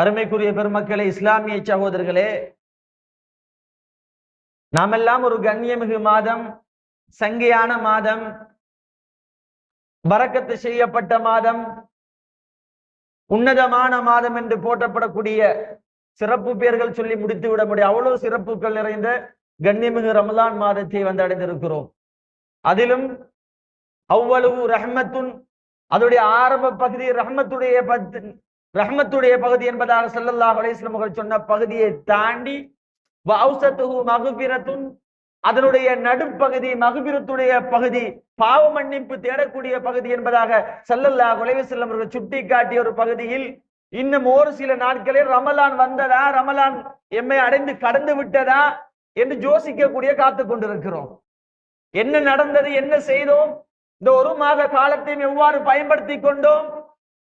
அருமைக்குரிய பெருமக்களே, இஸ்லாமிய சகோதரர்களே, நாமெல்லாம் ஒரு கண்ணியமிகு மாதம், சங்கையான மாதம், பரக்கத்து செய்யப்பட்ட மாதம், உன்னதமான மாதம் என்று போற்றப்படக்கூடிய சிறப்பு பெயர்கள் சொல்லி முடித்து விட முடியும். அவ்வளவு சிறப்புகள் நிறைந்த கண்ணியமிகு ரமலான் மாதத்தை வந்தடைந்திருக்கிறோம். அதிலும் அவ்வளவு ரஹ்மத்துன், அதனுடைய ஆரம்ப பகுதி ரஹ்மத்துடைய பகுதி என்பதாக ஸல்லல்லாஹு அலைஹி வஸல்லம் அவர்கள் சொன்ன பகுதியை தாண்டி வஅவ்ஸதுஹு மக்ஃபிரத்துன், அதனுடைய நடுப்பகுதி மக்ஃபிரத்துடைய பகுதி, பாவ மன்னிப்பு தேடக்கூடிய பகுதி என்பதாக ஸல்லல்லாஹு அலைஹி வஸல்லம் அவர்கள் சுட்டி காட்டிய ஒரு பகுதியில் இன்னும் ஒரு சில நாட்களில் ரமலான் வந்ததா, ரமலான் எம்மை அடைந்து கடந்து விட்டதா என்று யோசிக்கக்கூடிய காத்துக் கொண்டிருக்கிறோம். என்ன நடந்தது, என்ன செய்தோம், இந்த ஒரு மாத காலத்தையும் எவ்வாறு பயன்படுத்தி கொண்டோம்,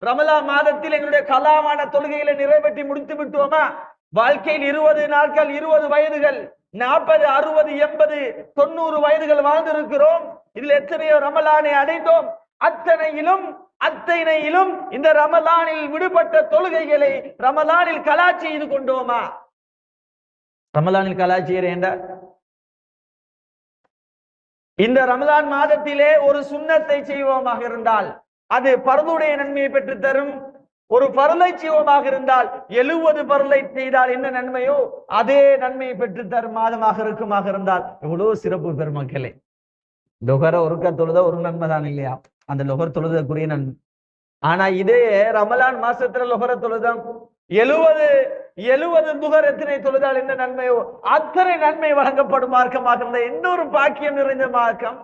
ரமலான் மாதத்தில் எங்களுடைய கலாமான தொழுகைகளை நிறைவேற்றி முடித்து விட்டோமா? வாழ்க்கையில் 20 நாட்கள், 20 வயதுகள், 40, 60, 80, 90 வயதுகள் வாழ்ந்திருக்கிறோம். இதில் எத்தனையோ ரமலானை அடைந்தோம். அத்தனையிலும் இந்த ரமலானில் விடுபட்ட தொழுகைகளை ரமலானில் கலா செய்து கொண்டோமா? ரமலானில் கலா செய்யறேன். இந்த ரமலான் மாதத்திலே ஒரு சுன்னத்தை செய்வோமாக இருந்தால் அது பர்துடைய நன்மையை பெற்று தரும். ஒரு பர்லை செய்வோமாக இருந்தால் 70 பர்லை செய்தால் என்ன நன்மையோ அதே நன்மையை பெற்று தரும் மாதமாக இருக்குமாக இருந்தால் எவ்வளவு சிறப்பு பெருமக்களே. லொஹர ஒருக்க தொழுத ஒரு நன்மை தான் இல்லையா? அந்த லொஹர் தொழுதற்குரிய நன்மை. ஆனா இதே ரமலான் மாசத்துல லொஹர தொழுதம் 70 துகர் எத்தனை தொழுதால் என்ன நன்மையோ அத்தனை நன்மை வழங்கப்படும் மார்க்கமாக இருந்த இன்னொரு பாக்கியம் நிறைந்த மார்க்கம்,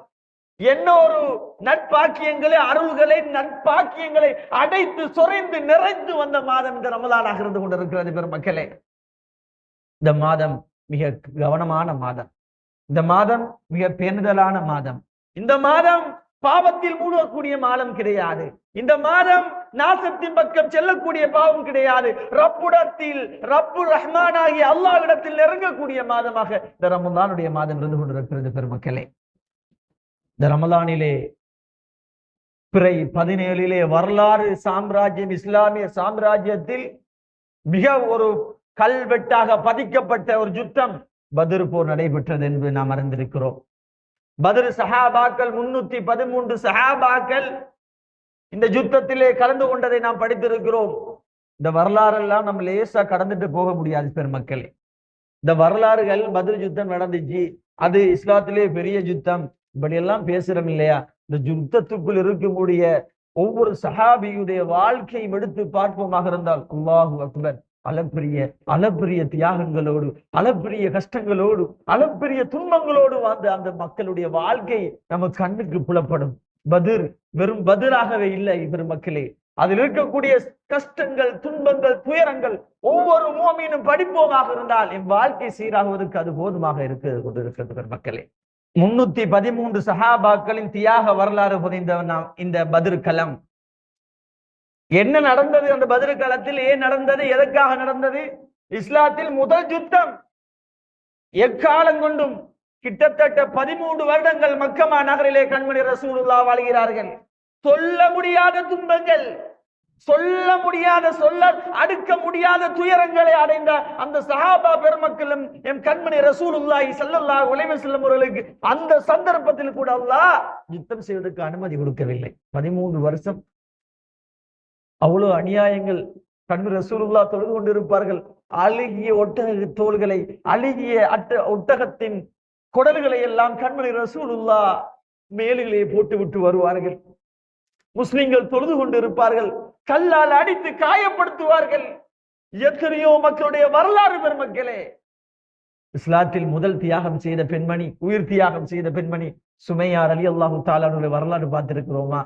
என்னொரு நட்பாக்கியங்களை, அருள்களை, நட்பாக்கியங்களை அடைத்து சொறைந்து நிறைந்து வந்த மாதம் இந்த ரமலானாக இருந்து கொண்டிருக்கிறது. பெருமக்களே, இந்த மாதம் மிக கவனமான மாதம், இந்த மாதம் மிக பேணுதலான மாதம். இந்த மாதம் பாவத்தில் மூழ்கக்கூடிய மாதம் கிடையாது. இந்த மாதம் நாசத்தின் பக்கம் செல்லக்கூடிய பாவம் கிடையாது. ரப்பு ரஹ்மானாகி அல்லாஹ்விடத்தில் நெருங்கக்கூடிய மாதமாக இந்த ரமலானுடைய மாதம் இருந்து கொண்டிருக்கிறது. பெருமக்களே, இந்த ரமலானிலே பிறை 17 வரலாறு சாம்ராஜ்யம், இஸ்லாமிய சாம்ராஜ்யத்தில் மிக ஒரு கல்வெட்டாக பதிக்கப்பட்ட ஒரு யுத்தம் பத்ர் போர் நடைபெற்றது என்று நாம் அறிந்திருக்கிறோம். பத்ர் சஹாபாக்கள் 313 சஹாபாக்கள் இந்த யுத்தத்திலே கலந்து கொண்டதை நாம் படித்திருக்கிறோம். இந்த வரலாறு எல்லாம் நம்ம லேசா கடந்துட்டு போக முடியாது பெருமக்களே. இந்த வரலாறுகள், பத்ர் யுத்தம் நடந்துச்சு, அது இஸ்லாத்திலே பெரிய யுத்தம், இப்படி எல்லாம் பேசுறோம் இல்லையா? இந்த யுத்தத்துக்குள் இருக்கக்கூடிய ஒவ்வொரு சஹாபியுடைய வாழ்க்கையை எடுத்து பார்ப்போமாக இருந்தால் அல்லாஹு அக்பர், அளப்பெரிய தியாகங்களோடு, அளப்பெரிய கஷ்டங்களோடு, அளப்பெரிய துன்பங்களோடு வாழ்ந்த அந்த மக்களுடைய வாழ்க்கை நம்ம கண்ணுக்கு புலப்படும். பத்ர் வெறும் பத்ராகவே இல்லை பெருமக்களே. அதில் இருக்கக்கூடிய கஷ்டங்கள், துன்பங்கள், துயரங்கள் ஒவ்வொரு மூமினும் படிப்போமாக இருந்தால் என் வாழ்க்கை சீராகுவதற்கு அது போதுமாக இருக்கிறது பெருமக்களே. 313 சஹாபாக்களின் தியாக வரலாறு புரிந்த இந்த பத்ர் களம் என்ன நடந்தது? அந்த பத்ர் களத்தில் ஏன் நடந்தது, எதற்காக நடந்தது? இஸ்லாத்தில் முதல் யுத்தம். எக்காலம் கொண்டும் கிட்டத்தட்ட 13 வருடங்கள் மக்கமா நகரிலே கண்மணி ரசூலுல்லாஹ் வாழ்கிறார்கள். சொல்ல முடியாத துன்பங்கள், சொல்ல முடியாத, சொல்ல அடுக்க முடியாத துயரங்களை அடைந்த அந்த சஹாபா பெருமக்களும் எம் கண்மணி ரசூலுல்லாஹி ஸல்லல்லாஹு அலைஹி வஸல்லம் அவர்களுக்கு அந்த சந்தர்ப்பத்தில் கூட அல்லாஹ் யுத்தம் செய்வதற்கு அனுமதி கொடுக்கவில்லை. 13 வருஷம் அவ்வளவு அநியாயங்கள். கண்மணி ரசூலுல்லாஹ் தொழுது கொண்டிருப்பார்கள். அழுகிய ஒட்டக தோள்களை, அழுகிய ஒட்டகத்தின் குடல்களை எல்லாம் கண்மணி ரசூலுல்லாஹ் மேலுகளை போட்டு விட்டு வருவார்கள். முஸ்லிம்கள் தொழுது கொண்டு இருப்பார்கள், கல்லால் அடித்து காயப்படுத்துவார்கள். எத்தனையோ மக்களுடைய வரலாறு பெருமக்களே. இஸ்லாத்தில் முதல் தியாகம் செய்த பெண்மணி, உயிர் தியாகம் செய்த பெண்மணி சுமையா ரலியல்லாஹு தஆலா அவர்களுடைய வரலாறு பார்த்திருக்கிறோமா?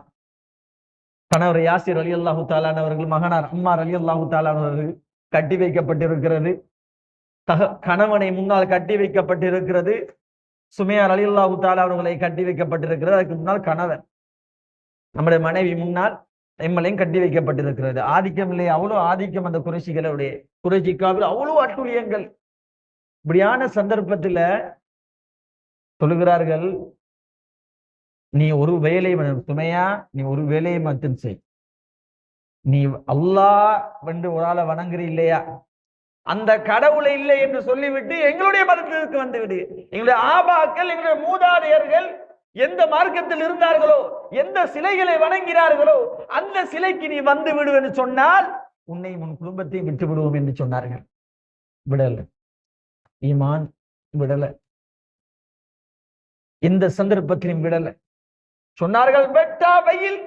கணவர் யாசிர் ரலியல்லாஹு தஆலா அவர்கள், மகனார் அம்மார் ரலியல்லாஹு தஆலா அவர்கள் கட்டி வைக்கப்பட்டிருக்கிறது. கணவனை முன்னால் கட்டி வைக்கப்பட்டிருக்கிறது. சுமையா ரலியல்லாஹு தஆலா அவர்களை கட்டி வைக்கப்பட்டிருக்கிறது. அதுக்கு முன்னால் கணவர், நம்முடைய மனைவி முன்னால் எம்மளையும் கட்டி வைக்கப்பட்டிருக்கிறது. ஆதிக்கம் இல்லை, அவ்வளவு ஆதிக்கம் அந்த குறைஷிக்காவில் அவ்வளவு அட்டுழியங்கள். இப்படியான சந்தர்ப்பத்துல சொல்லுகிறார்கள், நீ ஒரு வேலையை சுமையா, நீ ஒரு வேலையை மட்டும் செய், நீ அல்லாஹ் என்று ஒரு ஆளை வணங்குறீ இல்லையா, அந்த கடவுளை இல்லை என்று சொல்லிவிட்டு எங்களுடைய மதத்திற்கு வந்துவிடு. எங்களுடைய ஆபாக்கள், எங்களுடைய மூதாதையர்கள் எந்த மார்க்கத்தில் இருந்தார்களோ, எந்த சிலைகளை வணங்கினார்களோ அந்த சிலைக்கு நீ வந்து விடு என்று சொன்னால் உன்னை உன் குடும்பத்தையும் விட்டு விடுவோம் என்று சொன்னார்கள். விடல, ஈமான் விடல, எந்த சந்தர்ப்பத்திலும் விடல. சொன்னார்கள் பெட்டா வெயில்,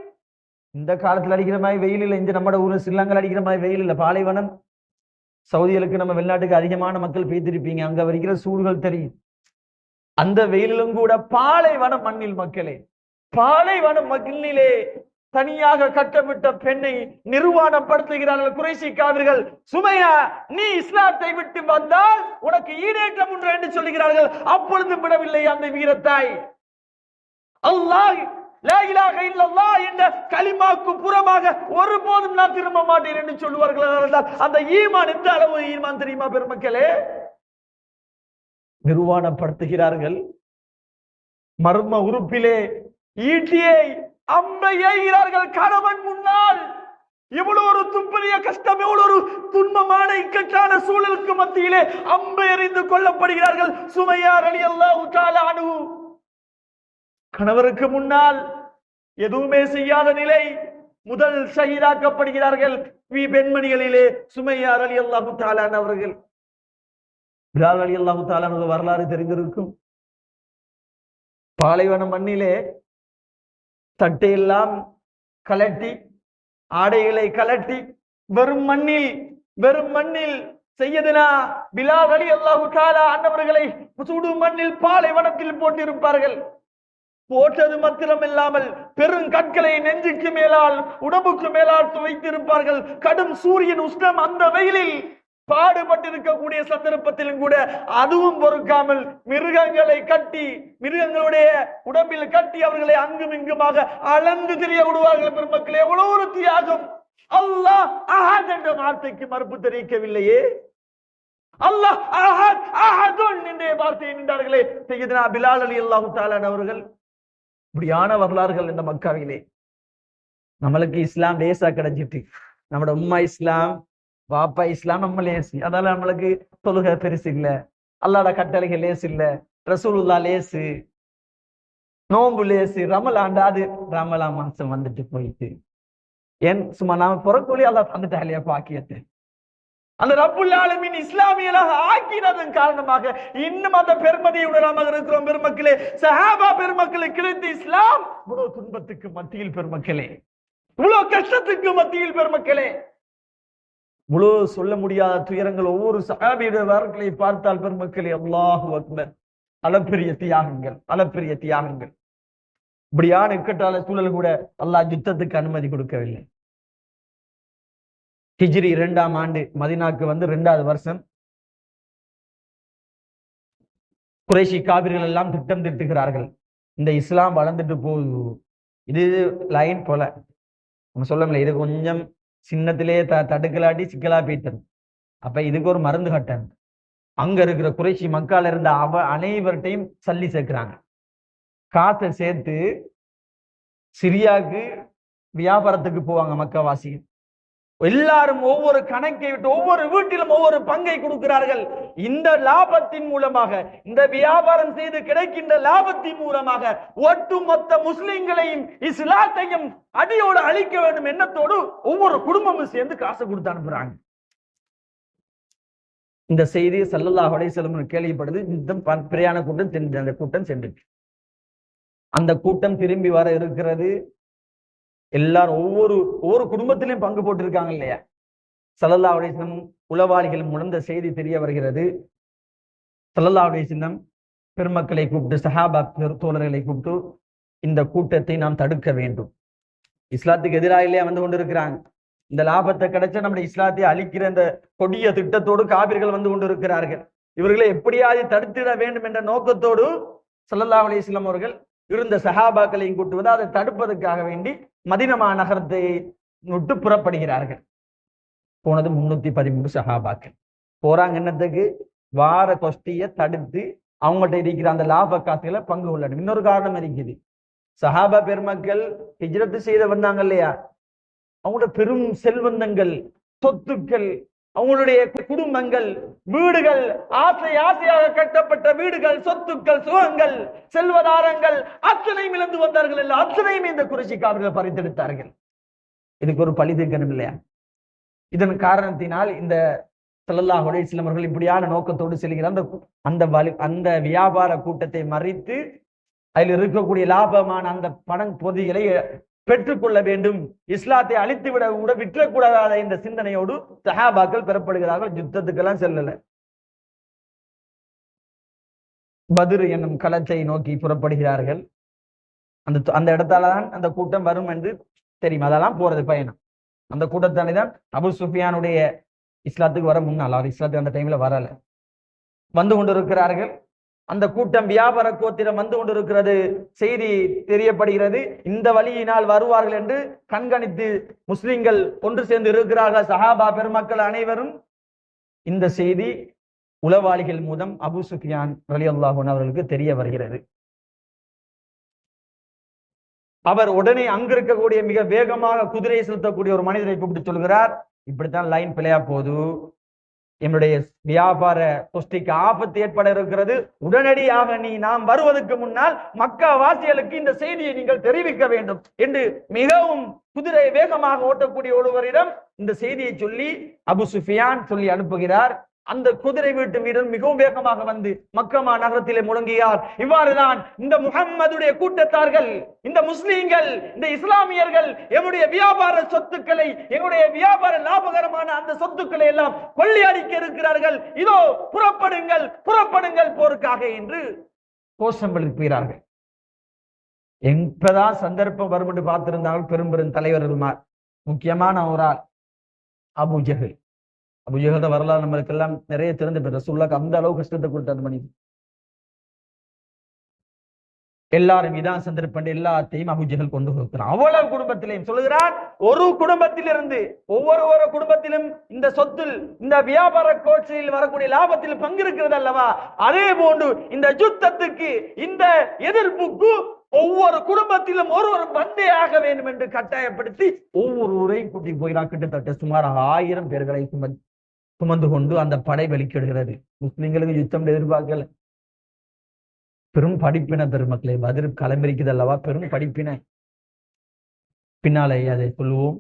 இந்த காலத்துல அடிக்கிற மாதிரி வெயில் இல்லை. இந்த நம்ம ஊர் சில்லங்கள் அடிக்கிற மாதிரி வெயில் இல்லை. பாலைவனம், சவுதிகளுக்கு நம்ம வெளிநாட்டுக்கு அதிகமான மக்கள் பெய்திருப்பீங்க, அங்க வரைக்கிற சூடுகள் தெரியும். அந்த வெயிலிலும் கூட பாலைவன மண்ணில் மக்களே, பாலைவன மண்ணிலே தனியாக கட்டப்பட்ட பெண்ணை நிர்வாணம் படுத்துகிறார்கள் குறைஷி காவிர்கள். சுமையா, நீ இஸ்லாத்தை விட்டு வந்தால் உனக்கு ஈடேற்றம் உண்டு என்று சொல்லுகிறார்கள். அப்பொழுது விடவில்லை அந்த வீரத்தாய். அல்லாஹ் லா இலாஹ இல்லல்லாஹ் என்ற கலிமாக்கு புறமாக ஒருபோதும் நான் திரும்ப மாட்டேன் என்று சொல்லுவார்கள். அந்த ஈமான் எந்த அளவு ஈமான் தெரியுமா பெருமக்களே? நிர்வாணப்படுத்துகிறார்கள். மர்ம உறுப்பிலே ஈட்டியை அம்பை எய்கிறார்கள் கணவன் முன்னால். இவ்வளவு ஒரு துன்பரிய கஷ்டம், எவ்வளவு ஒரு துன்பமான இக்கட்டான சூழலுக்கு மத்தியிலே அம்பை எறிந்து கொல்லப்படுகிறார்கள். சுமையா ரலியல்லாஹு தஆலா அன்ஹு கணவருக்கு முன்னால் எதுவுமே செய்யாத நிலை, முதல் ஷஹீதாக்கப்படுகிறார்கள். பெண்மணிகளிலே சுமையா ரலியல்லாஹு தஆலா அவர்கள். பிலால் ரலியல்லாஹு தஆலா வரலாறு தெரிந்திருக்கும். பாலைவன மண்ணிலே தட்டையெல்லாம் கலட்டி, ஆடைகளை கலட்டி, வெறும் மண்ணில் செய்யதுனா பிலால் ரலியல்லாஹு தஆலா அன்னவர்களை சுடு மண்ணில் பாலைவனத்தில் போட்டிருப்பார்கள். போட்டது மாத்திரம் இல்லாமல் பெருங்கற்களை நெஞ்சுக்கு மேலால் உடம்புக்கு மேலால் துவைத்திருப்பார்கள். கடும் சூரியன் உஷ்ணம், அந்த வெயிலில் பாடுபட்டிருக்கக்கூடிய சந்தர்ப்பத்திலும் கூட அதுவும் பொறுக்காமல் மிருகங்களை கட்டி, மிருகங்களுடைய உடம்பில் கட்டி அவர்களை அங்கும் இங்குமாக அளந்து தெரிய விடுவார்கள். பெருமக்களே, எவ்வளவு ஒரு தியாகம்! அல்லாஹ் அஹத் என்ற வார்த்தைக்கு மறுப்பு தெரிவிக்கவில்லையே. அல்லாஹ் அஹத் அஹதுன் என்ற வார்த்தையை நின்றார்களே சையதுனா பிலால் ரலியல்லாஹு தஆலா அவர்கள். இப்படியான வரலாறுகள் இந்த மக்காவிலே. நம்மளுக்கு இஸ்லாம் லேசா கிடைச்சிட்டு, நம்மளோட உம்மா இஸ்லாம், பாப்பா இஸ்லாம் நம்ம லேசு. அதனால நம்மளுக்கு தொழுகை பெருசு இல்ல, அல்லாஹ்வோட கட்டளைகள் லேசு இல்ல, ரசூலுல்லாஹ் லேசு, நோம்பு லேசு, ரமலான் அது ரமலான் மாசம் வந்துட்டு போயிட்டு ஏன் சும்மா நாம புறக்கூலி அல்லாஹ் தந்துட்டாலையா பாக்கியத்தை. அந்த ரப்புல் ஆலமீன் இஸ்லாமியராக ஆக்கினதன் காரணமாக இன்னும் அந்த பெருமதியுடன் நாம இருக்கிறோம். பெருமக்களே, சஹாபா பெருமக்களுக்கு கிடைத்த இஸ்லாம் இவ்வளவு துன்பத்துக்கு மத்தியில் பெருமக்களே, இவ்வளவு கஷ்டத்துக்கு மத்தியில் பெருமக்களே, இவ்வளவு சொல்ல முடியாத துயரங்கள் ஒவ்வொரு சஹாபியுடைய வரலாற்றை பார்த்தால் பெருமக்களே, அல்லாஹு அக்பர், அளப்பெரிய தியாகங்கள், அளப்பெரிய தியாகங்கள். இப்படியான இக்கட்டான சூழல் கூட அல்லாஹ் யுத்தத்துக்கு அனுமதி கொடுக்கவில்லை. ஹிஜ்ரி 2ஆம் ஆண்டு மதீனாக்கு வந்து 2வது வருஷம் குறைஷி காபிர்கள் எல்லாம் திட்டம் திட்டுகிறார்கள். இந்த இஸ்லாம் வளர்ந்துட்டு போகுது, இது லைன் போல நம்ம சொல்ல முடியல, இது கொஞ்சம் சின்னத்திலே தடுக்கலாட்டி சிக்கலா போயிட்டது. அப்ப இதுக்கு ஒரு மருந்து கட்டணும். அங்க இருக்கிற குறைஷி மக்கால இருந்த அனைவர்கிட்டையும் சல்லி சேர்க்கிறாங்க. காசை சேர்த்து சிரியாவுக்கு வியாபாரத்துக்கு போவாங்க மக்காவாசிகள். எல்லாரும் ஒவ்வொரு கணக்கை விட்டு ஒவ்வொரு வீட்டிலும் ஒவ்வொரு பங்கை கொடுக்கிறார்கள். இந்த லாபத்தின் மூலமாக, இந்த வியாபாரம் செய்து கிடைக்கின்ற லாபத்தின் மூலமாக ஒட்டுமொத்த முஸ்லிம்களையும் இஸ்லாத்தையும் அடியோடு அழிக்க வேண்டும் எண்ணத்தோடு ஒவ்வொரு குடும்பமும் சேர்ந்து காசை கொடுத்து அனுப்புறாங்க. இந்த செய்தி ஸல்லல்லாஹு அலைஹி வஸல்லம் கேள்விப்படுது. யுத்தம் பிரயாண கூட்டம் சென்றுச்சு. அந்த கூட்டம் திரும்பி வர இருக்கிறது. எல்லாரும் ஒவ்வொரு குடும்பத்திலையும் பங்கு போட்டு இருக்காங்க இல்லையா. ஸல்லல்லாஹு அலைஹி வஸல்லம் உளவாளிகள் மூலம் இந்த செய்தி தெரிய வருகிறது. ஸல்லல்லாஹு அலைஹி வஸல்லம் பெருமக்களை கூப்பிட்டு, சஹாபா தோழர்களை கூப்பிட்டு, இந்த கூட்டத்தை நாம் தடுக்க வேண்டும். இஸ்லாத்துக்கு எதிராக இல்லையா வந்து கொண்டிருக்கிறாங்க. இந்த லாபத்தை கிடைச்சா நம்முடைய இஸ்லாத்தை அழிக்கிற இந்த கொடிய திட்டத்தோடு காபிர்கள் வந்து கொண்டிருக்கிறார்கள். இவர்களை எப்படியாவது தடுத்திட வேண்டும் என்ற நோக்கத்தோடு ஸல்லல்லாஹு அலைஹி வஸல்லம் அவர்கள் இருந்த சஹாபாக்களையும் கூட்டு வந்து அதை தடுப்பதற்காக வேண்டி மதீனா நகரத்தை விட்டு புறப்படுகிறார்கள். போனது 313 சஹாபாக்கள் போறாங்க. என்னத்துக்கு? வார கொஸ்டியை தடுத்து அவங்கள்ட்ட இருக்கிற அந்த லாப காசுகளை பங்கு கொள்ளணும். இன்னொரு காரணம் இருக்குது. சஹாபா பெருமக்கள் ஹிஜ்ரத்து செய்த வந்தாங்க இல்லையா, அவங்களோட பெரும் செல்வந்தங்கள், சொத்துக்கள், அவங்களுடைய குடும்பங்கள், வீடுகள், ஆசை ஆசையாக கட்டப்பட்ட வீடுகள், சொத்துக்கள், சுகங்கள், செல்வதாரங்கள் அத்தனையும் இழந்து வந்தார்கள். இல்லை, அத்தனையும் இந்த குறைஷிக்காரர்கள் பறித்தெடுத்தார்கள். இதுக்கு ஒரு பழி தீர்க்கணும் இல்லையா? இதன் காரணத்தினால் இந்த ஸல்லல்லாஹு அலைஹி வஸல்லம் அவர்கள் இப்படியான நோக்கத்தோடு செல்கிறார். அந்த வியாபார கூட்டத்தை மறித்து அதில் இருக்கக்கூடிய லாபமான அந்த பணம் பொதிகளை பெற்றுக்கொள்ள வேண்டும், இஸ்லாத்தை அழித்து விற்றக்கூடாத இந்த சிந்தனையோடு சஹாபாக்கள் பெறப்படுகிறார்கள். யுத்தத்துக்கெல்லாம் செல்லல, பத்ர் என்னும் களத்தை நோக்கி புறப்படுகிறார்கள். அந்த இடத்தால்தான் அந்த கூட்டம் வரும் என்று தெரியும். அதெல்லாம் போறது பயணம். அந்த கூட்டத்தானே தான் அபு சுஃபியானுடைய இஸ்லாத்துக்கு வர முன்னால், அவர் இஸ்லாத்துக்கு அந்த டைம்ல வரல, வந்து கொண்டிருக்கிறார்கள். அந்த கூட்டம் வியாபார கோத்திரம் வந்து கொண்டிருக்கிறது செய்தி தெரியப்படுகிறது. இந்த வழியினால் வருவார்கள் என்று கண்காணித்து முஸ்லிம்கள் ஒன்று சேர்ந்து இருக்கிறார்கள். சஹாபா பெருமக்கள் அனைவரும் இந்த செய்தி உளவாளிகள் மூலம் அபு சுஃபியான் ரலியல்லாஹு அன்ஹு அவர்களுக்கு தெரிய வருகிறது. அவர் உடனே அங்கு இருக்கக்கூடிய மிக வேகமாக குதிரையை செலுத்தக்கூடிய ஒரு மனிதரை கூப்பிட்டு சொல்கிறார், இப்படித்தான் லைன் பிழையா போது, என்னுடைய வியாபார கோஷ்டிக்கு ஆபத்து ஏற்பட இருக்கிறது, உடனடியாக நாம் வருவதற்கு முன்னால் மக்கா வாசிகளுக்கு இந்த செய்தியை நீங்கள் தெரிவிக்க வேண்டும் என்று மிகவும் குதிரை வேகமாக ஓட்டக்கூடிய ஒருவரிடம் இந்த செய்தியை சொல்லி அபு சுஃபியான் சொல்லி அனுப்புகிறார். அந்த குதிரை வீட்டு வீரர் மிகவும் வேகமாக வந்து மக்கமா நகரத்திலே முழங்குகிறார். இவ்வாறுதான் இந்த முஹம்மதுடைய கூட்டத்தார்கள், இந்த முஸ்லீம்கள், இந்த இஸ்லாமியர்கள் எங்களுடைய வியாபார சொத்துக்களை, எங்களுடைய வியாபார லாபகரமான அந்த சொத்துக்களை எல்லாம் கொள்ளையடிக்க இருக்கிறார்கள். இதோ புறப்படுங்கள், புறப்படுங்கள் போருக்காக என்று கோஷம் எழுப்புகிறார்கள். எப்பதான் சந்தர்ப்பம் வரும் என்று பார்த்திருந்தார்கள் பெரும் பெரும் தலைவர்கள். முக்கியமான ஒரு ஆள் அபூ ஜஹல். அபூ ஜஹல் வரலாறு நம்மளுக்கு எல்லாம் நிறைய தெரிந்து பெற்ற ரசூலுல்லாஹ்க்கு அந்த அளவு கஷ்டத்தை கொடுத்த அந்த மனிதன். எல்லாரும் இதான் சந்தர்ப்பம் எல்லாத்தையும் அபூ ஜஹல் கொண்டு போகிறான். அவ்வளவு குடும்பத்திலையும் சொல்லுகிறான், ஒரு குடும்பத்திலிருந்து ஒவ்வொரு குடும்பத்திலும் இந்த சொத்தில், இந்த வியாபார கோட்டையில் வரக்கூடிய லாபத்தில் பங்கு இருக்கிறது அல்லவா, அதே போன்று இந்த யுத்தத்துக்கு, இந்த எதிர்ப்புக்கு ஒவ்வொரு குடும்பத்திலும் ஒரு பந்தையாக வேண்டும் என்று கட்டாயப்படுத்தி ஒவ்வொரு ஊரையும் கூட்டி போகிறார். கிட்டத்தட்ட சுமார் 1000 பேர்களை சுமந்து கொண்டு அந்த படை வெளிக்கிடுகிறது. முஸ்லிம்களுக்கு யுத்தம் எதிர்பார்க்கல. பெரும் படிப்பின பெருமக்களை பதில் களமிரிக்குது அல்லவா, பெரும் படிப்பின. பின்னாலே அதை சொல்லுவோம்.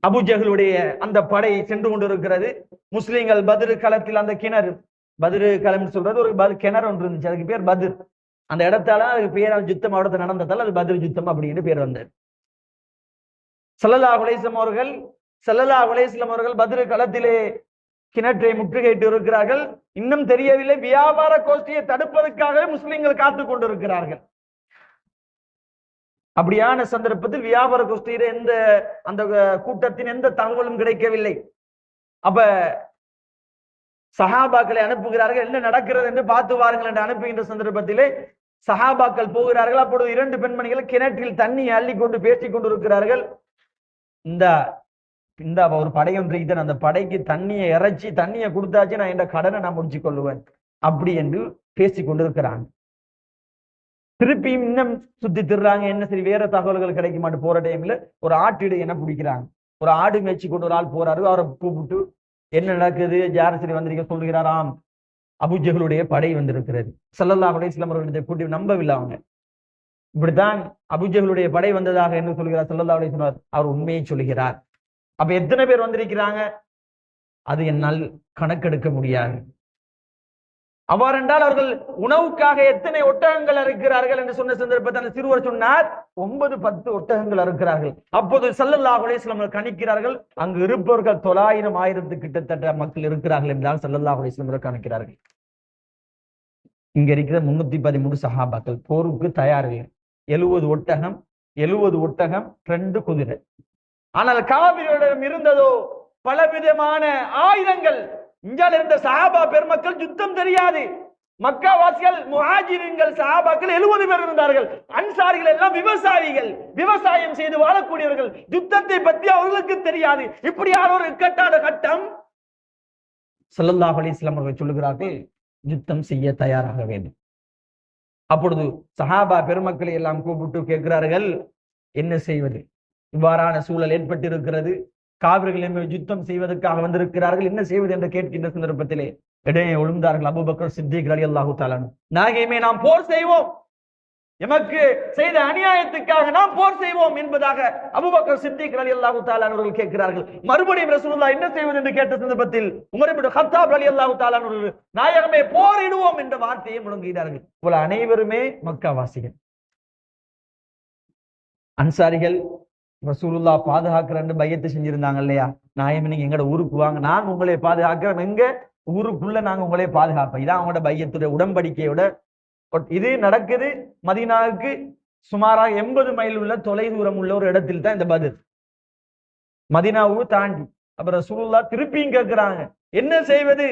அபூ ஜஹலுடைய அந்த படை சென்று கொண்டிருக்கிறது. முஸ்லிம்கள் பத்ர் களத்தில் அந்த கிணறு, பத்ரு களம் சொல்றது ஒரு கிணறு ஒன்று இருந்துச்சு, அதுக்கு பேர் பத்ர். அந்த இடத்தால அதுக்கு பேர் யுத்தம் அவடத்தை நடந்ததால் அது பத்ர் யுத்தம் அப்படின்னு பேர் வந்தது. ஸல்லல்லாஹு அலைஹி வஸல்லம் அவர்கள் பத்ரு களத்திலே கிணற்றை முற்றுகையிட்டு இருக்கிறார்கள். இன்னும் தெரியவில்லை, வியாபார கோஷ்டியை தடுப்பதற்காகவே முஸ்லிம்கள் காத்து கொண்டிருக்கிறார்கள். அப்படியான சந்தர்ப்பத்தில் வியாபார கோஷ்டியில அந்த கூட்டத்தின் எந்த தகவலும் கிடைக்கவில்லை. அப்ப சஹாபாக்களை அனுப்புகிறார்கள், என்ன நடக்கிறது என்று பார்த்து வாருங்கள் என்று அனுப்புகின்ற சந்தர்ப்பத்திலே சஹாபாக்கள் போகிறார்கள். அப்பொழுது 2 பெண்மணிகள் கிணற்றில் தண்ணியை அள்ளி கொண்டு பேசிக் கொண்டிருக்கிறார்கள். இந்த ஒரு படை ஒன்றைக்கு அந்த படைக்கு தண்ணியை இறைச்சி, தண்ணியை கொடுத்தாச்சு, நான் என்ற கடனை நான் முடிச்சு கொள்ளுவேன் அப்படி என்று பேசிக் கொண்டிருக்கிறாங்க. திருப்பியும் இன்னும் சுத்தி திருறாங்க. என்ன சரி, வேற தகவல்கள் கிடைக்க மாட்டு போற டைம்ல ஒரு ஆட்டு என்ன பிடிக்கிறாங்க. ஒரு ஆடு மேய்ச்சி கொண்டு ஒரு ஆள் போறாரு. அவரை கூப்பிட்டு என்ன நடக்குது, ஜாரசரி வந்திருக்க சொல்லுகிறாராம், அபூ ஜஹலுடைய படை வந்திருக்கிறது. ஸல்லல்லாஹு அலைஹி வஸல்லம் அவர்களை கூட்டி நம்பவில்லை அவங்க. இப்படித்தான் அபூ ஜஹலுடைய படை வந்ததாக என்ன சொல்கிறார் ஸல்லல்லாஹு அலைஹி வஸல்லம். அவர் உண்மையை சொல்கிறார். அப்ப எத்தனை பேர் வந்திருக்கிறாங்க அது என்னால் கணக்கெடுக்க முடியாது. அவ்வாறென்றால் அவர்கள் உணவுக்காக எத்தனை ஒட்டகங்கள் இருக்கிறார்கள் என்று சொன்ன சந்தர்ப்பத்தில் அந்த சிறுவர் சொன்னார், 9-10 ஒட்டகங்கள் இருக்கிறார்கள். அப்போது ஸல்லல்லாஹு அலைஹி வஸல்லம் கணிக்கிறார்கள், அங்கு இருப்பவர்கள் 900-1000 கிட்டத்தட்ட மக்கள் இருக்கிறார்கள் என்றால் ஸல்லல்லாஹு அலைஹி வஸல்லம் கணிக்கிறார்கள். இங்க இருக்கிற 313 சஹாபாக்கள் போருக்கு தயாரில்லை. 70 ஒட்டகம் 2 குதிரை. ஆனால் காபிர்களிடம் இருந்ததோ பலவிதமான ஆயுதங்கள். இங்கால இருந்த சஹாபா பெருமக்கள் யுத்தம் தெரியாது. மக்காவாசிகள், முஹாஜிர்கள், சஹாபாக்கள் 70 பேர் இருந்தார்கள். அன்சாரிகள் எல்லாம் விவசாயிகள், விவசாயம் செய்து வாழக்கூடியவர்கள். யுத்தத்தை பற்றி அவர்களுக்கு தெரியாது. இப்படியான ஒரு இக்கட்டான கட்டம். ஸல்லல்லாஹு அலைஹி வஸல்லம் அவர்கள் சொல்லுகிறார்கள், யுத்தம் செய்ய தயாராக வேண்டும். அப்பொழுது சஹாபா பெருமக்களை எல்லாம் கூப்பிட்டு கேட்கிறார்கள், என்ன செய்வது? இவ்வாறான சூழல் ஏற்பட்டிருக்கிறது. காவிர்கள் யுத்தம் செய்வதற்காக வந்திருக்கிறார்கள், என்ன செய்வது என்று கேட்கின்ற சந்தர்ப்பத்திலே இடையே எழுந்தார்கள் அபூபக்கர் சித்திக் ரலியல்லாஹு தஆலா அன்ஹு. நாயகமே, நாம் போர் செய்வோம், எமக்கு செய்த அநியாயத்துக்காக நாம் போர் செய்வோம் என்பதாக அபூபக்கர் சித்திக் ரலியல்லாஹு தஆலா அவர்கள் கேட்கிறார்கள். மறுபடியும் ரசூலுல்லாஹ் என்ன செய்வது என்று கேட்ட சந்தர்ப்பத்தில் உமர் இப்னு கத்தாப் ரலியல்லாஹு தஆலா அவர்கள் நாயகமே போரிடுவோம் என்ற வார்த்தையை முழங்குகிறார்கள். போல அனைவருமே மக்காவாசிகள், அன்சாரிகள். ரசூலுல்லாஹ் பாதுகாக்கிறன்னு பையத்தை செஞ்சிருந்தாங்க இல்லையா? நாயகமே, நீங்க எங்கட ஊருக்கு வாங்க, நான் உங்களை பாதுகாக்கிறேன், எங்க ஊருக்குள்ள நாங்க உங்களே பாதுகாப்போம். இதான் அவங்களோட பையத்துடைய உடன்படிக்கையோட இது நடக்குது. மதீனாவுக்கு சுமாராக 80 மைல் உள்ள தொலை தூரம் உள்ள ஒரு இடத்தில் தான் இந்த பத்ர். மதீனாவை தாண்டி அப்ப ரசூலுல்லாஹ் திருப்பியும் கேட்கிறாங்க, என்ன செய்வது?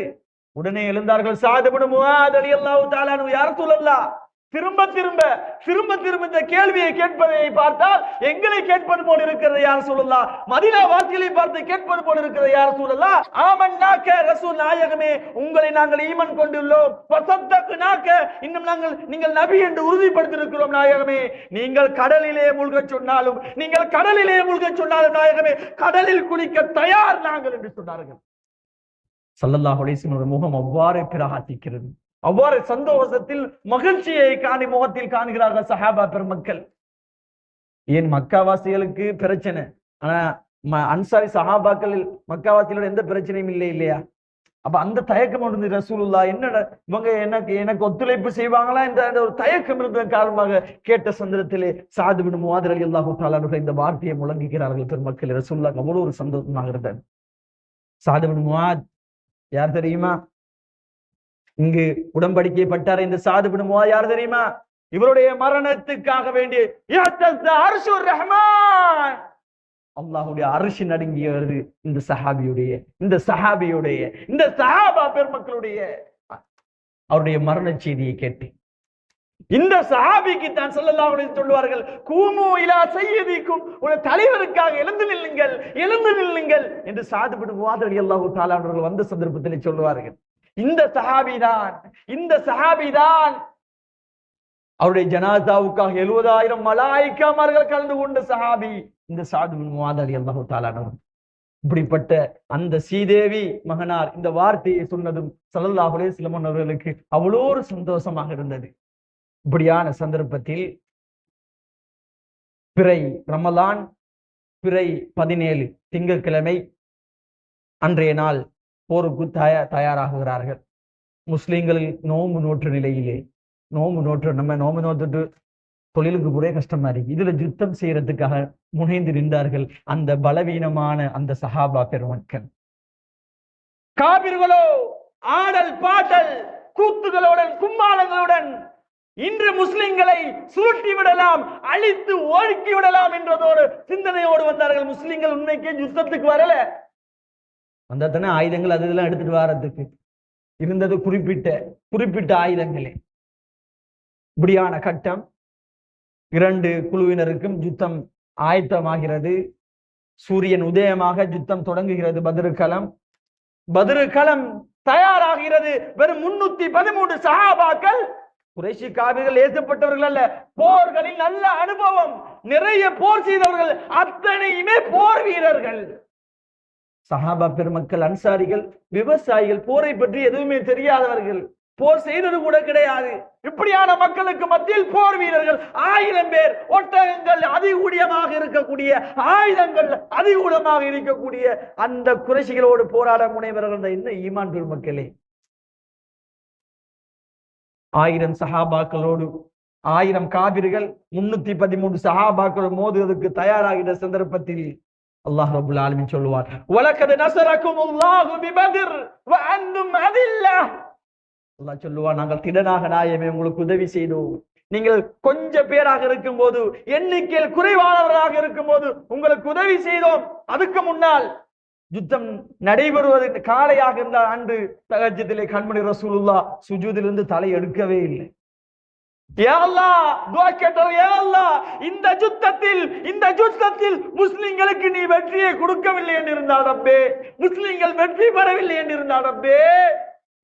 உடனே எழுந்தார்கள் ஸஅத் இப்னு முஆத் ரலியல்லாஹு தஆலா அன்ஹு, யா ரசூலல்லாஹ், திரும்ப திரும்ப திரும்ப திரும்ப இந்த கேள்வியை கேட்பதை பார்த்தால் எங்களை கேட்பது போல இருக்கிறது யா ரசூலல்லாஹ், மதீனா வாசிகளை பார்த்து கேட்பது போல இருக்கிறது யா ரசூலல்லாஹ். ஆமன்னாக ரசூல் நாயகமே, உங்களை நாங்கள் ஈமான் கொண்டுள்ளோம். வஸத்தக்னாக, இன்னும் நீங்கள் நபி என்று உறுதிப்படுத்தியிருக்கிறோம் நாயகமே. நீங்கள் கடலிலே மூழ்கச் சொன்னாலும், நீங்கள் கடலிலே மூழ்கச் சொன்னாலும் நாயகமே, கடலில் குளிக்க தயார் நாங்கள் என்று சொன்னார்கள். ஸல்லல்லாஹு அலைஹி வஸல்லம் முகம் அவ்வாறு பிரகாசிக்கிறது. அவ்வாறு சந்தோஷத்தில் மகிழ்ச்சியை காணி முகத்தில் காண்கிறார்கள் சஹாபா பெருமக்கள். ஏன் மக்காவாசிகளுக்கு பிரச்சனை, ஆனா அன்சாரி சஹாபாக்கள் மக்காவாசிகளோட எந்த பிரச்சனையும் இல்லை இல்லையா? அப்ப அந்த தயக்கம் இருந்தது. ரசூலுல்லாஹ் என்னடா இவங்க எனக்கு ஒத்துழைப்பு செய்வாங்களா என்ற ஒரு தயக்கம் இருந்ததன் காரணமாக கேட்ட சந்தர்ப்பத்திலே ஸஅத் இப்னு முஆத் ரலியல்லாஹு தஆலா அன்ஹு இந்த வார்த்தையை முழங்குகிறார்கள் பெருமக்கள். ரசூலுல்லாஹ் அவ்வளவு ஒரு சந்தோஷமாக இருந்தார். ஸஅத் இப்னு முஆத் யார் தெரியுமா? இங்கு உடன்படிக்கை பட்டார இந்த ஸஅத் இப்னு முஆத் யார் தெரியுமா? இவருடைய மரணத்துக்காக வேண்டி அர்ஷுர் ரஹ்மான், அல்லாஹ்வுடைய அர்ஷ் நடுங்கியது இந்த சஹாபியுடைய இந்த சஹாபா பெருமக்களுடைய அவருடைய மரண செய்தியை கேட்டு. இந்த சஹாபிக்கு தான் ஸல்லல்லாஹு அலைஹி வஸல்லம் சொல்வார்கள், கூமு இலா சய்யிதிக்கும், உங்கள் தலைவருக்காக எழுந்து நில்லுங்கள் என்று ஸஅத் இப்னு முஆத் ரலியல்லாஹு தஆலா அவர்கள் வந்த சந்தர்ப்பத்தில் சொல்வார்கள். இந்த சஹாபிதான் அவருடைய ஜனாசாவுக்காக 70,000 மலாயிக்காமார்கள் கலந்து கொண்ட சஹாபி இந்த ஸஅத் இப்னு முஆத் ரலியல்லாஹு தஆலா அவர்கள். இப்படிப்பட்ட அந்த சீதேவி மகனார் இந்த வார்த்தையை சொன்னதும் ஸல்லல்லாஹு அலைஹி வஸல்லம் அவர்களுக்கு அவ்வளோ ஒரு சந்தோஷமாக இருந்தது. இப்படியான சந்தர்ப்பத்தில் ரமலான் பிறை 17 திங்கட்கிழமை அன்றைய நாள் போருக்கு தயாராகுகிறார்கள். முஸ்லிம்கள் நோம்பு நோற்ற நிலையிலே, நோம்பு நோட்டுட்டு தொழிலுக்கு கூட கஷ்டமா இருக்கு, இதுல யுத்தம் செய்யறதுக்காக முனைந்து நின்றார்கள் அந்த பலவீனமான அந்த சஹாபா பெருமக்கள். காபிர்களோ ஆடல் பாடல் கூத்துகளுடன் கும்மாளங்களுடன் இன்று முஸ்லிம்களை சுருட்டி விடலாம், அழித்து ஒழுக்கி விடலாம் என்றதோடு சிந்தனையோடு வந்தார்கள். முஸ்லிம்கள் உண்மைக்கே யுத்தத்துக்கு வரல, வந்தா தானே ஆயுதங்கள் அது இதெல்லாம் எடுத்துட்டு வர்றதுக்கு இருந்தது குறிப்பிட்ட ஆயுதங்களே. இப்படியான கட்டம். 2 குழுவினருக்கும் யுத்தம் ஆயத்தமாகிறது. சூரியன் உதயமாக யுத்தம் தொடங்குகிறது. பத்ருக்களம் தயாராகிறது. வெறும் 313 சஹாபாக்கள், குறைஷி காபிர்கள் ஏசப்பட்டவர்கள் அல்ல, போர்களில் நல்ல அனுபவம், நிறைய போர் செய்தவர்கள், அத்தனையுமே போர் வீரர்கள். சஹாபா பெருமக்கள், அன்சாரிகள், விவசாயிகள், போரை பற்றி எதுவுமே தெரியாதவர்கள், போர் செய்தது கூட கிடையாது. இப்படியான மக்களுக்கு மத்தியில் போர் வீரர்கள் 1000 பேர், ஒட்டகங்கள் அதிகூடியமாக இருக்கக்கூடிய, ஆயுதங்கள் அதிகூடமாக இருக்கக்கூடிய அந்த குறைஷிகளோடு போராட முனைவர்கள் என்ன ஈமான் பெருமக்களே. 1000 சஹாபாக்களோடு 1000 காபிர்கள் 313 சஹாபாக்கள் மோதுவதற்கு தயாராகிற சந்தர்ப்பத்தில் அல்லாஹ் ரப்பல் ஆலமீன் சொல்வார், வலகத் நஸரகுமுல்லாஹு பிபத்ர் வ அன்தும் அதில்லஹ். அல்லாஹ் சொல்லுவார், நாங்கள் திடனாக நாயமே உங்களுக்கு உதவி செய்தோம். நீங்கள் கொஞ்சம் பேராக இருக்கும் போது, எண்ணிக்கையில் குறைவானவராக இருக்கும் போது உங்களுக்கு உதவி செய்தோம். அதுக்கு முன்னால் யுத்தம் நடைபெறுவது காலையாக இருந்த அன்று தஹஜ்ஜுதிலே கண்மணி ரசூலுல்லாஹ் சுஜூதிலிருந்து தலை எடுக்கவே இல்லை. யா அல்லாஹ், துஆ கேட்டோம், யா அல்லாஹ், இந்த யுத்தத்தில் முஸ்லிம்களுக்கு நீ வெற்றியை கொடுக்கவில்லை என்று இருந்தால் ரப்பே, முஸ்லிம்கள் வெற்றி பெறவில்லை என்று இருந்தால் ரப்பே,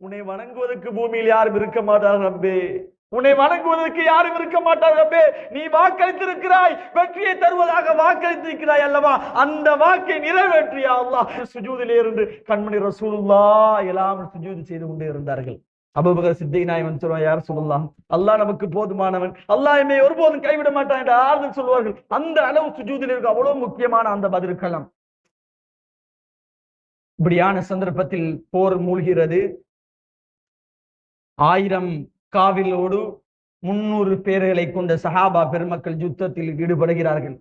உன்னை வணங்குவதற்கு பூமியில் யாரும் இருக்க மாட்டார் ரப்பே. உன்னை வணங்குவதற்கு யாரும் இருக்க மாட்டார்கள். நீ வாக்களித்திருக்கிறாய், வெற்றியை தருவதாக வாக்களித்திருக்கிறாய் அல்லவா, அந்த வாக்கை நிறைவேற்றியா அல்லாஹ். சுஜூதிலே இருந்து கண்மணி ரசூலுல்லாஹ் எல்லாம் சுஜூது செய்து கொண்டே இருந்தார்கள். அபூபக்கர் சித்திக் நாயகம் சொல்லுவாங்க, யார் சொல்லலாம், அல்லாஹ் நமக்கு போதுமானவன், அல்லாஹ் என்னை ஒருபோதும் கைவிட மாட்டான் என்று ஆறுதல் சொல்வார்கள். அந்த அளவு சுஜூதில் இருக்க அவ்வளவு முக்கியமான அந்த பதில் களம். இப்படியான சந்தர்ப்பத்தில் போர் மூழ்கிறது. 1000 காவிலோடு 300 பேர்களை கொண்ட சஹாபா பெருமக்கள் யுத்தத்தில் ஈடுபடுகிறார்கள்.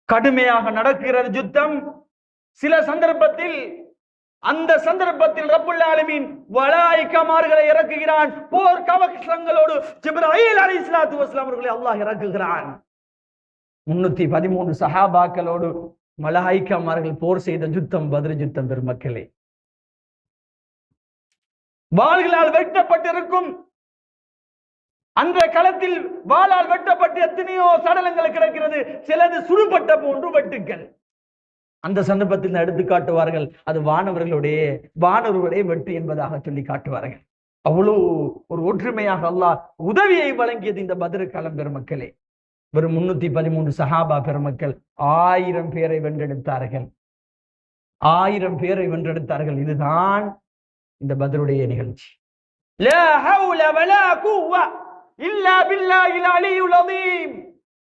கடுமையாக நடக்கிறது யுத்தம். சில சந்தர்ப்பத்தில் அந்த சந்தர்ப்பத்தில் ரப்புல் ஆலமீன் மலாயிகமார்களை இறக்குகிறான். போர் கவசங்களோடு ஜிப்ராயில் அலைஹிஸ்ஸலாத்து வஸலாம் அவர்களை அல்லாஹ் இறக்குகிறான். 313 சஹாபாக்களோடு மலாயிகமார்கள் போர் செய்த யுத்தம் பத்ர் யுத்தம் பெருமக்களே. வாள்களால் வெட்டப்பட்டிருக்கும் அந்த களத்தில் வாளால் வெட்டப்பட்டு எத்தனையோ சடலங்கள் கிடக்கிறது. சிலது சுடுபட்ட போன்று வெட்டுக்கள். அந்த சந்தர்ப்பத்தில் எடுத்து காட்டுவார்கள், அது வானவர்களுடைய வெட்டு என்பதாக சொல்லி காட்டுவார்கள். அவ்வளவு ஒரு ஒற்றுமையாக அல்லாஹ் உதவியை வழங்கியது இந்த பத்ர் களம் பெருமக்களே. வெறும் 313 சஹாபா பெருமக்கள் 1000 பேரை வென்றெடுத்தார்கள். 1000 பேரை வென்றெடுத்தார்கள். இதுதான் இந்த பத்ருடைய நிகழ்ச்சி. லா ஹவுல வலா குவ்வா இல்லா பில்லாஹில் அலியுல் அதீம்.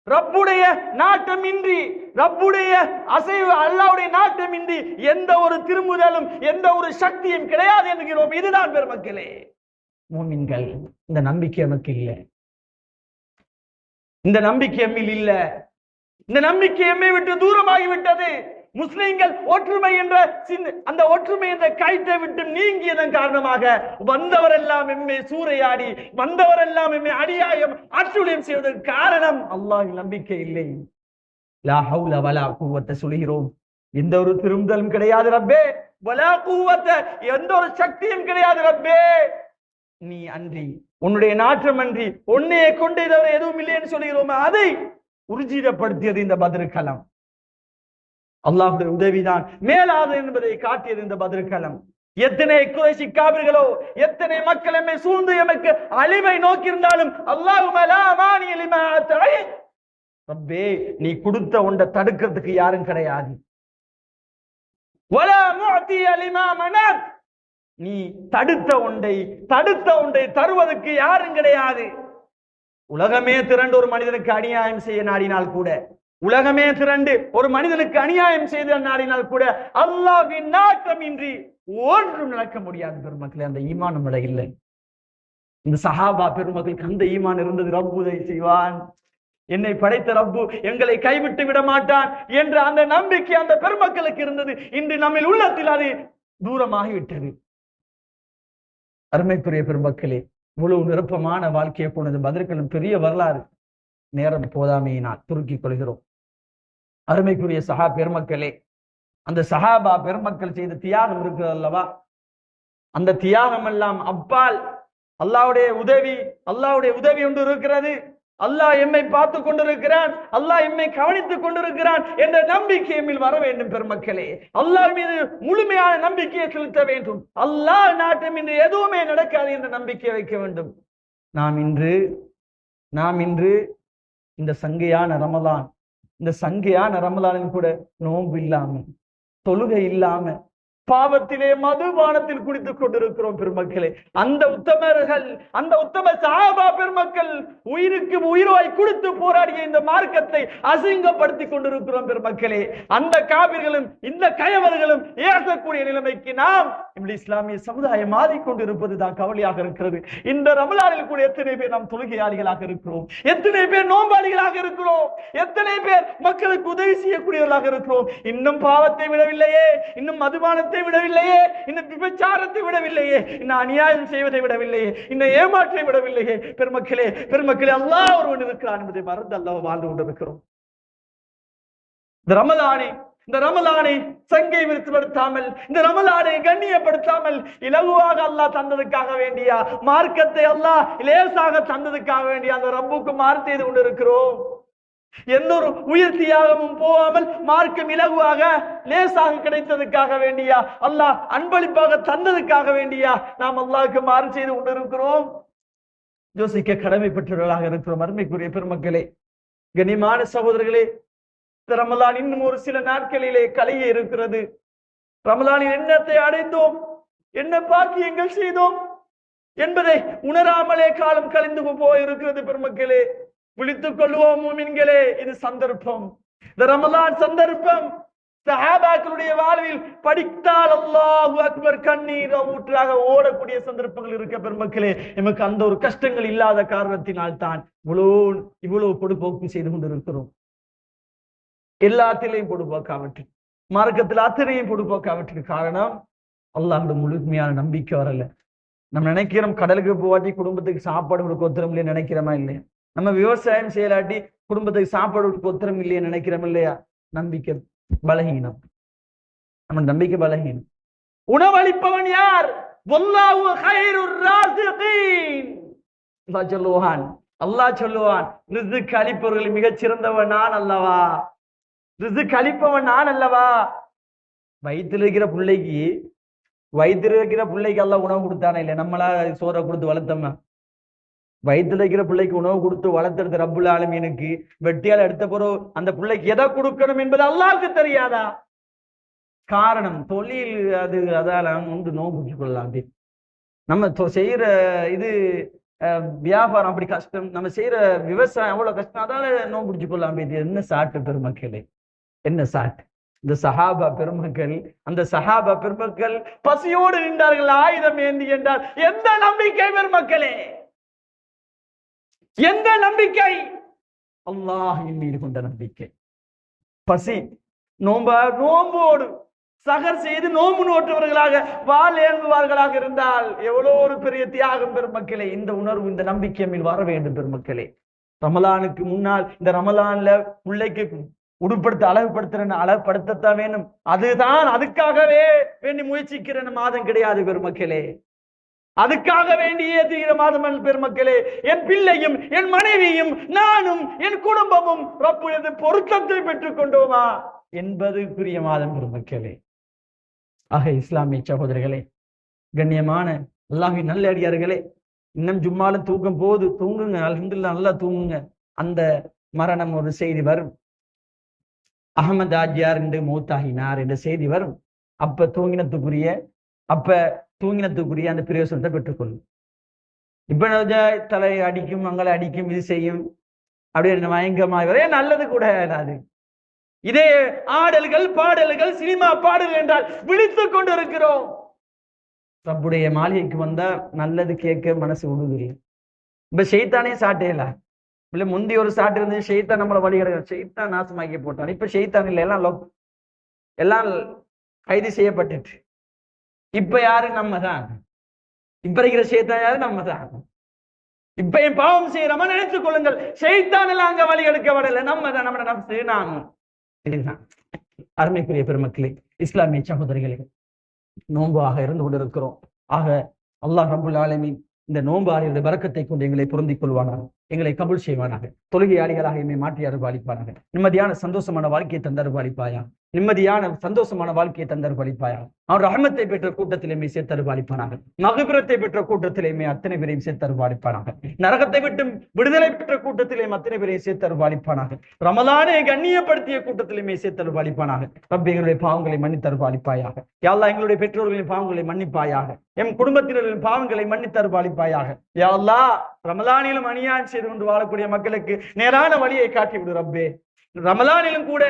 ரப்புடைய நாட்டமின்றி, ரப்புடைய அசைவு, அல்லாஹ்வுடைய நாட்டமின்றி எந்த ஒரு திருமுதலும் எந்த ஒரு சக்தியும் கிடையாது என்கிறோம். இதுதான் பெருமக்களே மூமின்கள். இந்த நம்பிக்கை நமக்கு இல்லை. இந்த நம்பிக்கை எம்மில் இல்ல. இந்த நம்பிக்கை எம்மை விட்டு தூரமாகிவிட்டது. முஸ்லிம்கள் ஒற்றுமை என்ற அந்த ஒற்றுமை என்ற கயிற்றை விட்டு நீங்கியதன் காரணமாக வந்தவரெல்லாம் எம்மை சூறையாடி, வந்தவரெல்லாம் எம்மை அநியாயம் அட்டுழியம் செய்வதற்கு காரணம் அல்லாஹ்வின் நம்பிக்கை இல்லை. லா ஹவுல வலா குவத்த சொல்கிறோம். எந்த ஒரு திரும்பலும் கிடையாது ரப்பே. வலா குவத்த எந்த ஒரு சக்தியும் கிடையாது ரப்பே. நீ அன்றி, உன்னுடைய நாற்றம் அன்றி, உன்னையே கொண்டே தவிர எதுவும் இல்லைன்னு சொல்கிறோம். அதை உறுதிப்படுத்தியது இந்த பத்ர் களம். அல்லாஹ்வுடைய உதவிதான் மேலாது என்பதை காட்டியது இந்த பத்ர் களம். எத்தனை குறைஷி காபிர்களோ, எத்தனை மக்கள் எம்மை சூழ்ந்து எமக்கு அழிவை நோக்கி இருந்தாலும் அல்லாஹும்ம லா மானிய லிமா அத்தஅத், ரப்பே நீ கொடுத்த ஒன்றை தடுக்கிறதுக்கு யாரும் கிடையாது. வலா முஅதிய லிமா மனத், நீ தடுத்த ஒன்றை தருவதற்கு யாரும் கிடையாது. உலகமே திரண்டு ஒரு மனிதனுக்கு அநியாயம் செய்ய நாடினால் கூட, உலகமே திரண்டு ஒரு மனிதனுக்கு அநியாயம் செய்து நாடினால் கூட அல்லாஹ்வின் நாட்டமின்றி ஒன்றும் நடக்க முடியாது பெருமக்களே. அந்த ஈமான் நம்மள இல்லை. இந்த சஹாபா பெருமக்களுக்கு அந்த ஈமான் இருந்தது. ரப்பு உதவி செய்வான், என்னை படைத்த ரப்பு எங்களை கைவிட்டு விட மாட்டான் என்ற அந்த நம்பிக்கை அந்த பெருமக்களுக்கு இருந்தது. இன்று நம்மில் உள்ளத்தில் அது தூரமாகிவிட்டது. அருமைக்குரிய பெருமக்களே, இவ்வளவு நிரப்பமான வாழ்க்கையை போனது பத்ருக்களும் பெரிய வரலாறு. நேரம் போதாமையினால் துருக்கிக் கொள்கிறோம். அருமைக்குரிய பெருமக்களே, அந்த சஹாபா பெருமக்கள் செய்த தியாகம் இருக்கிறது அல்லவா, அந்த தியாகம் எல்லாம் அப்பால் அல்லாஹ்வுடைய உதவி ஒன்று இருக்கிறது. அல்லாஹ் எம்மை பார்த்து கொண்டிருக்கிறான், அல்லாஹ் எம்மை கவனித்துக் கொண்டிருக்கிறான் என்ற நம்பிக்கை எம்மில் வர வேண்டும் பெருமக்களே. அல்லாஹ் மீது முழுமையான நம்பிக்கையை செலுத்த வேண்டும். அல்லாஹ் நாட்டம் இன்று எதுவுமே நடக்காது என்ற நம்பிக்கை வைக்க வேண்டும். நாம் இன்று இந்த சங்கையான ரமலானில் கூட நோன்பு இல்லாம, தொழுகை இல்லாம, பாவத்திலே மதுபானத்தில் குடித்துக் கொண்டிருக்கிறோம் பெருமக்களே. அந்த உத்தம சஹாபா பெருமக்கள் உயிருக்கு உயிராய் கொடுத்து போராடிய இந்த மார்க்கத்தை அசிங்கப்படுத்திக் கொண்டிருக்கிறோம் பெருமக்களே. அந்த காபிர்களும் இந்த கயவர்களும் ஏற்கக்கூடிய நிலைமைக்கு நாம் இஸ்லாமிய சமுதாயம் மாறிக்கொண்டிருப்பதுதான் கவலையாக இருக்கிறது. இந்த ரமலானில் கூட எத்தனை பேர் நாம் தொழுகையாளிகளாக இருக்கிறோம், எத்தனை பேர் நோம்பாளிகளாக இருக்கிறோம், எத்தனை பேர் மக்களுக்கு உதவி செய்யக்கூடியவர்களாக இருக்கிறோம். இன்னும் பாவத்தை விடவில்லையே, இன்னும் மதுபானத்தை விடவில்லையே, இன்னும் விபச்சாரத்தை விடவில்லையே, இன்னும் அநியாயம் செய்வதை விடவில்லையே, இன்னும் ஏமாற்றை விடவில்லையே. பெருமக்களே அல்லாஹ் ஒருவன் இருக்கிறான் என்பதை மறந்து அல்லாஹ் வாழ்ந்து கொண்டிருக்கிறோம். இந்த ரமலானை சங்கை விருத்துப்படுத்தாமல், இந்த ரமலானை கண்ணியப்படுத்தாமல், இலகுவாக அல்லாஹ் தந்ததுக்காக வேண்டிய மார்க்கத்தை அல்லாஹ் லேசாக தந்ததுக்காக வேண்டிய அந்த ரப்புக்கு மாறு செய்து கொண்டிருக்கிறோம். எந்த ஒரு உயிர் தியாகமும் போகாமல் மார்க்கம் இலகுவாக லேசாக கிடைத்ததுக்காக வேண்டியா, அல்லாஹ் அன்பளிப்பாக தந்ததுக்காக வேண்டியா நாம் அல்லாஹ்வுக்கு மாறு செய்து கொண்டிருக்கிறோம்? யோசிக்க கடமைப்பட்டவர்களாக இருக்கிறோம். அருமைக்குரிய பெருமக்களே, கண்ணியமான சகோதரர்களே, ரமலான் இன்னும் ஒரு சில நாட்களிலே கழிய இருக்கிறது. ரமலானில் என்னத்தை அடைந்தோம், என்ன பாக்கியங்கள் செய்தோம் என்பதை உணராமலே காலம் கழிந்து போயிருக்கிறது. பெருமக்களே, விழித்துக் கொள்வோம் மூமின்களே, இது சந்தர்ப்பம், இந்த ரமலான் சந்தர்ப்பம். சஹாபாக்களுடைய வாழ்வில் படித்தால் அல்லாஹு அக்பர் கண்ணீர் ஊற்றாக ஓடக்கூடிய சந்தர்ப்பங்கள் இருக்க. பெருமக்களே, நமக்கு அந்த ஒரு கஷ்டங்கள் இல்லாத காரணத்தினால் தான் இவ்வளவு பொடுபோக்கு செய்து கொண்டிருக்கிறோம். எல்லாத்திலையும் பொடுபோக்காவற்று, மார்க்கத்தில் அத்தனையும் பொடுபோக்காவற்றுக்கு காரணம் அல்லாஹ்வுடைய முழுமையான நம்பிக்கை வரல. நம்ம நினைக்கிறோம் கடலுக்கு போவாட்டி குடும்பத்துக்கு சாப்பாடு கொடுக்க ஒத்துரம் இல்லையா நினைக்கிறோமா இல்லையா? நம்ம விவசாயம் செய்யலாட்டி குடும்பத்துக்கு சாப்பாடு கொடுக்க ஒத்துரம் இல்லையா நினைக்கிறோம் இல்லையா? நம்பிக்கை பலகீனம், நம்ம நம்பிக்கை பலகீனம். உணவளிப்பவன் யார்? வல்லாஹு கைருர் ராஸிகீன். அல்லாஹ் சொல்லுவான், ரிஸ்க் அளிப்பவர்கள் மிகச் சிறந்தவன் நான் அல்லவா, ரிஸ்க் அளிப்பவன் நான் அல்லவா. வயிற்றில் இருக்கிற பிள்ளைக்கு எல்லாம் உணவு கொடுத்தானே இல்லை, நம்மளா சோறை கொடுத்து வளர்த்தோம்னா? வயிற்றுல இருக்கிற பிள்ளைக்கு உணவு கொடுத்து வளர்த்துறது ரப்புல் ஆலமீனுக்கு. வெட்டியால் எடுத்த பிறகு அந்த பிள்ளைக்கு எதை கொடுக்கணும் என்பது அல்லாஹ்வுக்கு தெரியாதா? காரணம் தொழில், அது அதால நோன்பு பிடிச்சு கொள்ளலாம். அப்படி நம்ம செய்யற இது வியாபாரம் அப்படி கஷ்டம், நம்ம செய்யற விவசாயம் அவ்வளவு கஷ்டம், அதால நோன்பு பிடிச்சு கொள்ளலாம். என்ன சாட்டு பெருமக்களே, என்ன சாட்டு? இந்த சஹாபா பெருமக்கள், அந்த சஹாபா பெருமக்கள் பசியோடு நின்றார்கள், ஆயுதம் ஏந்தி என்றால் எந்த நம்பிக்கை பெருமக்களே, எந்த நம்பிக்கை? அல்லாஹ்வின் மீது கொண்ட நம்பிக்கை. பசி நோம்போடு சகர் செய்து நோம்பு நோற்றவர்களாக வாள் ஏந்துவார்களாக இருந்தால் எவ்வளவு ஒரு பெரிய தியாகம் பெருமக்களே. இந்த உணர்வு, இந்த நம்பிக்கை மேல் வர வேண்டும் பெருமக்களே. ரமலானுக்கு முன்னால் இந்த ரமலான்ல பிள்ளைக்கு உடுப்படுத்த அழகுபடுத்தத்தான் வேணும். அதுதான் அதுக்காகவே வேண்டி முயற்சிக்கிற மாதம் கிடையாது பெருமக்களே. அதுக்காக வேண்டிய தீர மாதம் பெருமக்களே. என் பிள்ளையும் என் மனைவியும் நானும் என் குடும்பமும் ரப்புடைய பொருத்தத்தை பெற்றுக் கொண்டோமா என்பதுக்குரிய மாதம் பெருமக்களே. ஆக இஸ்லாமிய சகோதரர்களே, கண்ணியமான அல்லாஹ்வின் நல்ல அடியார்களே, இன்னும் ஜும்மால தூக்கம் போது தூங்குங்க, அல்ஹம்துலில்லாஹ் நல்லா தூங்குங்க. அந்த மரணம் ஒரு செய்தி வரும், அஹமது ஆஜியார் என்று மௌத்தாகினார் என்ற செய்தி வரும். அப்ப தூங்கினத்துக்குரிய அந்த பிரயோசனத்தை பெற்றுக்கொள்ளும். இப்ப தலை அடிக்கும், அங்களை அடிக்கும், இது செய்யும், அப்படியே மயங்கமாய் வரைய நல்லது கூட அது. இதே ஆடல்கள், பாடல்கள், சினிமா பாடல்கள் என்றால் விழித்துக் கொண்டு இருக்கிறோம். ரப்புடைய மாளிகைக்கு வந்தா நல்லது கேட்க மனசு விடுதில்லை. இப்ப ஷைத்தானே சாட்டையில இல்ல, முந்தி ஒரு சாட்டு இருந்து ஷைத்தான் நம்மளை வழிகிற ஷைத்தான் நாசமாக்கி போட்டான். இப்ப ஷைத்தான் இல்லை, எல்லாம் கைது செய்யப்பட்டுட்டு. இப்ப யாரு? நம்ம தான். இப்ப இருக்கிற ஷைத்தான் யாரு? நம்ம தான். இப்ப என் பாவம் செய்யறோமா நினைத்துக் கொள்ளுங்கள், ஷைத்தான் எல்லாம் அங்க வழி எடுக்கப்படல, நம்ம தான். நம்ம நப்சு நானும். இதுதான் அருமைக்குரிய பெருமக்களே, இஸ்லாமிய சகோதரிகளே, நோன்பாக இருந்து கொண்டிருக்கிறோம். ஆக அல்லாஹ் ரப்புல் ஆலமீன் இந்த நோன்பு ஆறியுடைய பரக்கத்தை கொண்டு எங்களை பொருந்திக் கொள்வானாக, எங்களை கபூல் செய்வானாக, தொழுகையாளிகளாக எம்மை மாற்றி அருள்பாலிப்பானாக, நிம்மதியான சந்தோஷமான வாழ்க்கையை தந்தருபாலிப்பாயா, நிம்மதியான சந்தோஷமான வாழ்க்கையை தந்தருபாலிப்பாயா, அவர் ரஹமத்தை பெற்ற கூட்டத்தில் எம்மை சேர்த்தருபாலிப்பானாக, மகபிரத்தை பெற்ற கூட்டத்தில் எம்மை அத்தனை பேரையும் சேர்த்தருபாலிப்பானாக, நரகத்தை விட்டு விடுதலை பெற்ற கூட்டத்தில் எம்மை அத்தனை பேரையும் சேர்த்தருபாலிப்பானாக, ரமலானை கண்ணியப்படுத்திய கூட்டத்தில் எம்மை சேர்த்தருபாலிப்பானாக. ரப்பி எங்களுடைய பாவங்களை மன்னித்தருபாலிப்பாயாக. யா அல்லாஹ் எங்களுடைய பெற்றோர்களின் பாவங்களை மன்னிப்பாயாக, எம் குடும்பத்தினரின் பாவங்களை மன்னித்தருபாலிப்பாயாக. யா அல்லாஹ் ரமலானிலும் அநியாயம் செய்து கொண்டு வாழக்கூடிய மக்களுக்கு நேரான வழியை காட்டி விடு ரப்பே. ரமலானிலும் கூட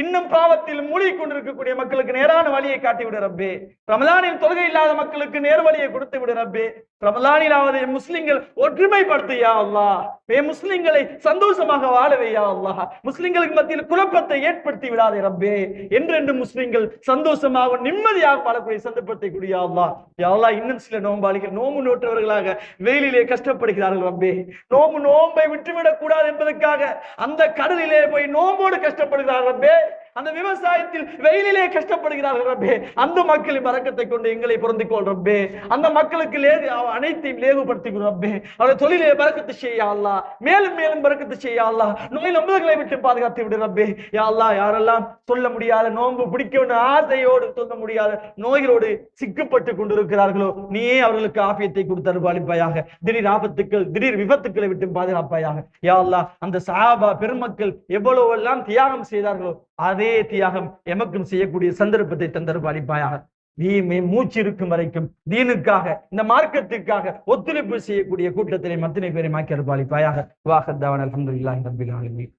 இன்னும் பாவத்தில் மூழ்கி கொண்டிருக்கக்கூடிய மக்களுக்கு நேரான வழியை காட்டி விடு ரப்பே. ரமலானில் தொழுகை இல்லாத மக்களுக்கு நேர் வழியை கொடுத்து விடு ரப்பே. ரமலானிலாவது முஸ்லிம்கள் ஒற்றுமைப்படுத்தியா அல்லாஹ், முஸ்லிம்களை சந்தோஷமாக வாழவையா அல்லாஹ், முஸ்லிம்களுக்கு மத்தியில் குழப்பத்தை ஏற்படுத்தி விடாதே ரப்பே. என்றென்று முஸ்லிம்கள் சந்தோஷமாக நிம்மதியாக வாழக்கூடிய சந்தர்ப்பத்தை கூடிய அல்லாஹ். யா அல்லாஹ், இன்னும் சில நோம்பாளிகள் நோம்பு நோற்றவர்களாக வெயிலிலே கஷ்டப்படுகிறார்கள் ரப்பே. நோம்பை விட்டுவிடக் கூடாது என்பதற்காக அந்த கடலிலே போய் நோம்போடு கஷ்டப்படுகிறார்கள் ரப்பே. அந்த விவசாயத்தில் வெயிலிலே கஷ்டப்படுகிறார்கள் ரப்பே. அந்த மக்களின் பரக்கத்தை கொண்டு எங்களை பொருந்திக்கொள் ரப்பே. அந்த மக்களுக்கு அனைத்தையும் லேகுபடுத்தி ரப்பே. அவருடைய தொழிலை பரக்கத்து செய்ய அல்லாஹ், மேலும் மேலும் பரக்கத்து செய்ய அல்லாஹ். நோய் நம்பர்களை விட்டு பாதுகாத்து விடு ரப்பே. யா அல்லாஹ், யாரெல்லாம் சொல்ல முடியாத நோன்பு பிடிக்க ஆசையோடு சொல்ல முடியாத நோய்களோடு சிக்கப்பட்டு கொண்டிருக்கிறார்களோ நீயே அவர்களுக்கு ஆபியத்தை கொடுத்து அருள்பாலிப்பாயாக. திடீர் ஆபத்துக்கள் திடீர் விபத்துக்களை விட்டு பாதுகாப்பாயாக. யா அல்லாஹ், அந்த சஹாபா பெருமக்கள் எவ்வளவு எல்லாம் தியாகம் செய்தார்களோ அதே தியாகம் எமக்கும் செய்யக்கூடிய சந்தர்ப்பத்தை தந்தருள்பாலிப்பாயாக. மூச்சு இருக்கும் வரைக்கும் தீனுக்காக, இந்த மார்க்கத்திற்காக ஒத்துழைப்பு செய்யக்கூடிய கூட்டத்திலே மத்தினை பேரை மாக்கி அருள்பாலிப்பாயாக. வாஹத்தாவன் அல்ஹம்துலில்லாஹி ரப்பில் ஆலமீன்.